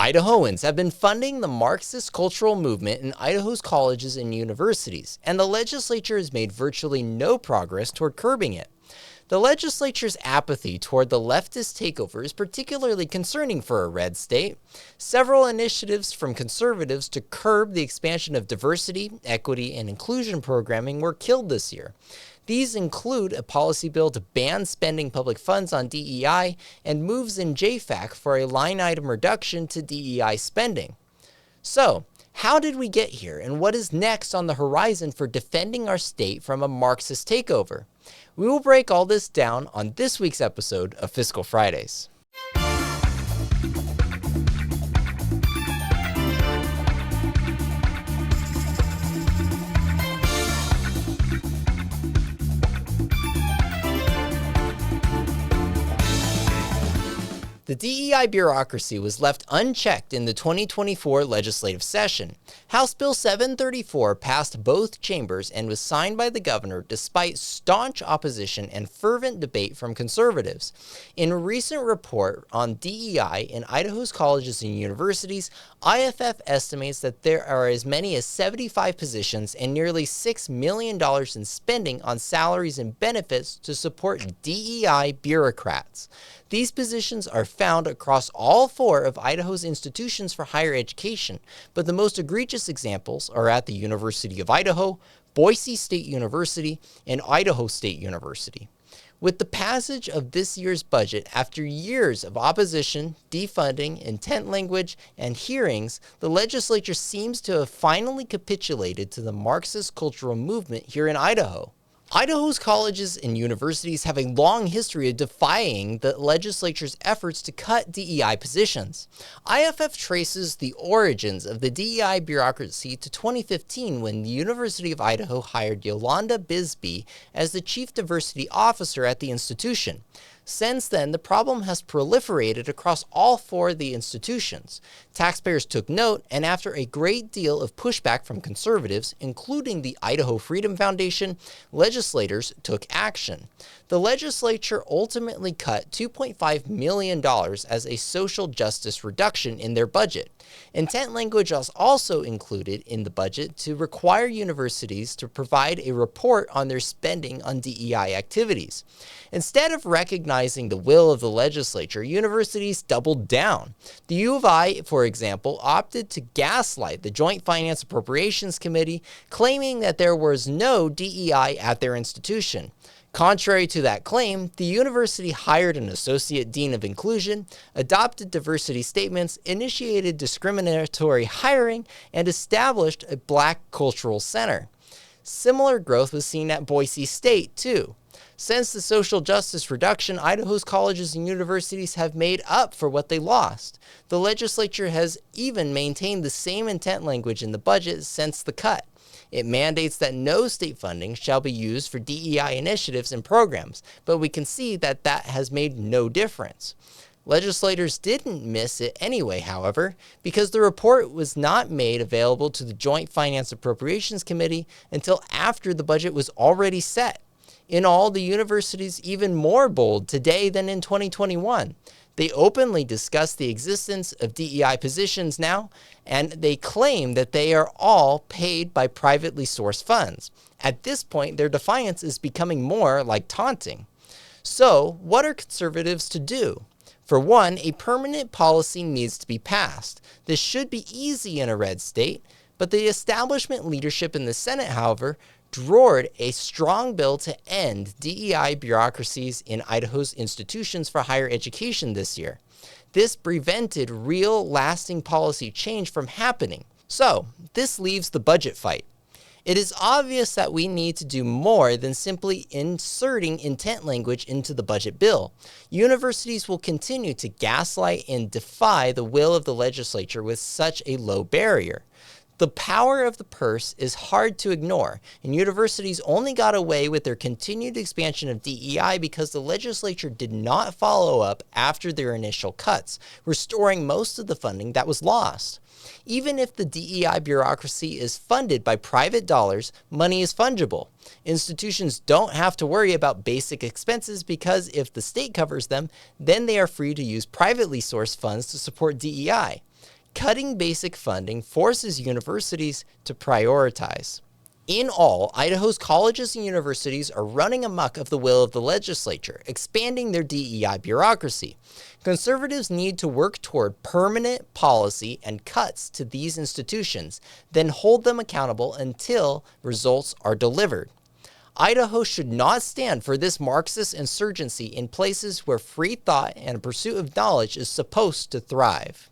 Idahoans have been funding the Marxist cultural movement in Idaho's colleges and universities, and the legislature has made virtually no progress toward curbing it. The legislature's apathy toward the leftist takeover is particularly concerning for a red state. Several initiatives from conservatives to curb the expansion of diversity, equity, and inclusion programming were killed this year. These include a policy bill to ban spending public funds on DEI and moves in JFAC for a line item reduction to DEI spending. So, how did we get here, and what is next on the horizon for defending our state from a Marxist takeover? We will break all this down on this week's episode of Fiscal Fridays. The DEI bureaucracy was left unchecked in the 2024 legislative session. House Bill 734 passed both chambers and was signed by the governor despite staunch opposition and fervent debate from conservatives. In a recent report on DEI in Idaho's colleges and universities, IFF estimates that there are as many as 75 positions and nearly $6 million in spending on salaries and benefits to support DEI bureaucrats. These positions are found across all four of Idaho's institutions for higher education, but the most egregious examples are at the University of Idaho, Boise State University, and Idaho State University. With the passage of this year's budget, after years of opposition, defunding, intent language, and hearings, the legislature seems to have finally capitulated to the Marxist cultural movement here in Idaho. Idaho's colleges and universities have a long history of defying the legislature's efforts to cut DEI positions. IFF traces the origins of the DEI bureaucracy to 2015 when the University of Idaho hired Yolanda Bisbee as the chief diversity officer at the institution. Since then, the problem has proliferated across all four of the institutions. Taxpayers took note, and after a great deal of pushback from conservatives, including the Idaho Freedom Foundation, legislators took action. The legislature ultimately cut $2.5 million as a social justice reduction in their budget. Intent language was also included in the budget to require universities to provide a report on their spending on DEI activities. Instead of recognizing the will of the legislature, universities doubled down. The U of I, for example, opted to gaslight the Joint Finance Appropriations Committee, claiming that there was no DEI at their institution. Contrary to that claim, the university hired an associate dean of inclusion, adopted diversity statements, initiated discriminatory hiring, and established a Black cultural center. Similar growth was seen at Boise State, too. Since the social justice reduction, Idaho's colleges and universities have made up for what they lost. The legislature has even maintained the same intent language in the budget since the cut. It mandates that no state funding shall be used for DEI initiatives and programs, but we can see that that has made no difference. Legislators didn't miss it anyway, however, because the report was not made available to the Joint Finance Appropriations Committee until after the budget was already set. In all, the university is even more bold today than in 2021. They openly discuss the existence of DEI positions now, and they claim that they are all paid by privately sourced funds. At this point, their defiance is becoming more like taunting. So, what are conservatives to do? For one, a permanent policy needs to be passed. This should be easy in a red state, but the establishment leadership in the Senate, however, drored a strong bill to end DEI bureaucracies in Idaho's institutions for higher education this year. This prevented real, lasting policy change from happening. So, this leaves the budget fight. It is obvious that we need to do more than simply inserting intent language into the budget bill. Universities will continue to gaslight and defy the will of the legislature with such a low barrier. The power of the purse is hard to ignore, and universities only got away with their continued expansion of DEI because the legislature did not follow up after their initial cuts, restoring most of the funding that was lost. Even if the DEI bureaucracy is funded by private dollars, money is fungible. Institutions don't have to worry about basic expenses because if the state covers them, then they are free to use privately sourced funds to support DEI. Cutting basic funding forces universities to prioritize. In all, Idaho's colleges and universities are running amok of the will of the legislature, expanding their DEI bureaucracy. Conservatives need to work toward permanent policy and cuts to these institutions, then hold them accountable until results are delivered. Idaho should not stand for this Marxist insurgency in places where free thought and pursuit of knowledge is supposed to thrive.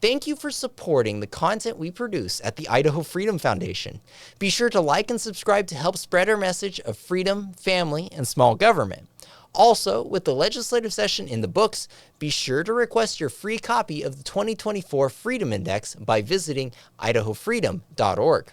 Thank you for supporting the content we produce at the Idaho Freedom Foundation. Be sure to like and subscribe to help spread our message of freedom, family, and small government. Also, with the legislative session in the books, be sure to request your free copy of the 2024 Freedom Index by visiting idahofreedom.org.